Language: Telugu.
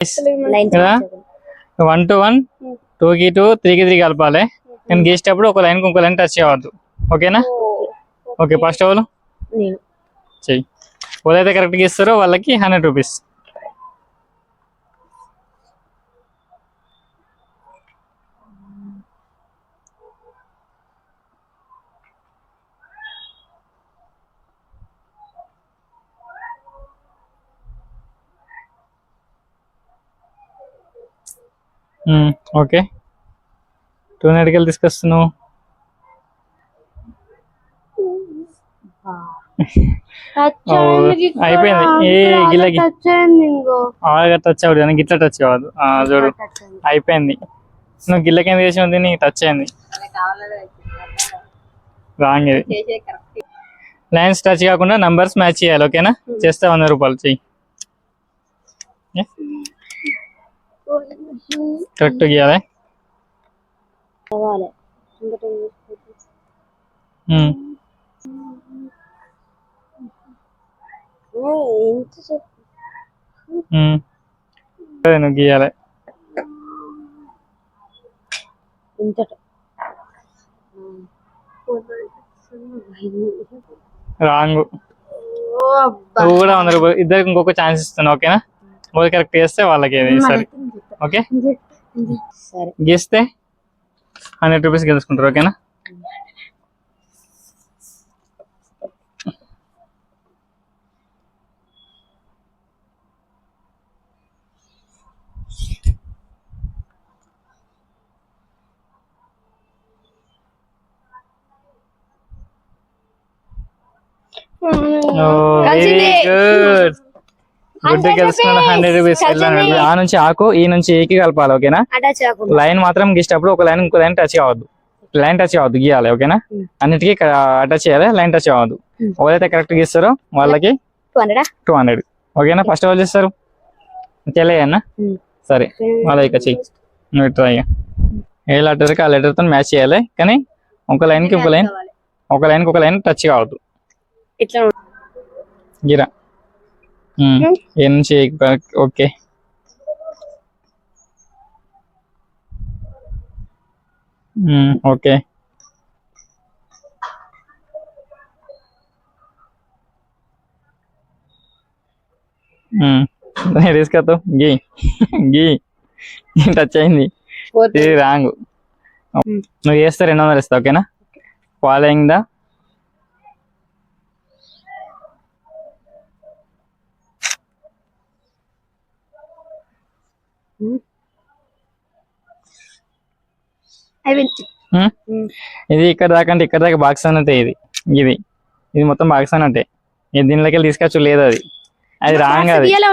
కదా 1 to 1 2 కి 2 3 కి 3 కలపాలి నేను గీసేటప్పుడు ఒక లైన్ ఇంకో లైన్ టచ్ చేయవద్దు ఓకేనా ఓకే ఫస్ట్ వాళ్ళు చెయ్యి ఎవరైతే కరెక్ట్ గీస్తారో వాళ్ళకి 100 రూపీస్ ఓకే 200 కి తీసుకొస్తున్నావు అయిపోయింది ఏ గిల్లకి టచ్ అవ్వదు కానీ గిట్ల టచ్ కావద్దు చూడు అయిపోయింది నువ్వు గిల్లకి ఎంత చేసి ఉంది నీకు టచ్ అయింది రాంగ్ ఇది లైన్స్ టచ్ కాకుండా నంబర్స్ మ్యాచ్ చేయాలి ఓకేనా చేస్తే 100 రూపాయలు చెయ్యి కరెక్ట్ గీయాలి నువ్వు గీయాలి రాంగ్ నువ్వు కూడా 100 రూపాయలు ఇద్దరికి ఇంకొక ఛాన్స్ ఇస్తాను ఓకేనా ఓకే కరెక్ట్ చేస్తే వాళ్ళకి సరే ఓకే గీస్తే 100 రూపీస్ గెలుచుకుంటారు ఓకేనా గుడ్ గెలుచుకున్న 100 రూపీస్ ఆ నుంచి ఆకు ఈ నుంచి ఏకి కలపాలి ఓకేనా లైన్ మాత్రం గీసేటప్పుడు ఒక లైన్ ఇంకో లైన్ టచ్ కావద్దు లైన్ టచ్ కావద్దు గీయాలి ఓకేనా అన్నిటికీ అటాచ్ చేయాలి లైన్ టచ్ కావద్దు ఎవరైతే కరెక్ట్ గీస్తారో వాళ్ళకి 200 ఓకేనా ఫస్ట్ వాళ్ళు చేస్తారు తెలియన్నా సరే వాళ్ళ ఇక చెయ్యి నువ్వు ట్రై ఏ లెటర్కి ఆ లెటర్తో మ్యాచ్ చేయాలి కానీ ఒక లైన్కి ఒక లైన్కి ఒక లైన్ టచ్ కావద్దు గిరా ఏ నుంచి ఓకే ఓకే తీసుకొస్తావు గీ గీ టచ్ అయింది ఇది రాంగ్ నువ్వు చేస్తే 200 ఇస్తావు ఓకేనా ఫాలోయింగ్ ద ఇది ఇక్కడ దాకా అంటే ఇక్కడ దాకా బాక్స్ అన్నట్టే ఇది మొత్తం బాక్స్ అన్నట్టే దీనిలోకి తీసుకొచ్చు లేదు అది రాంగ్ అది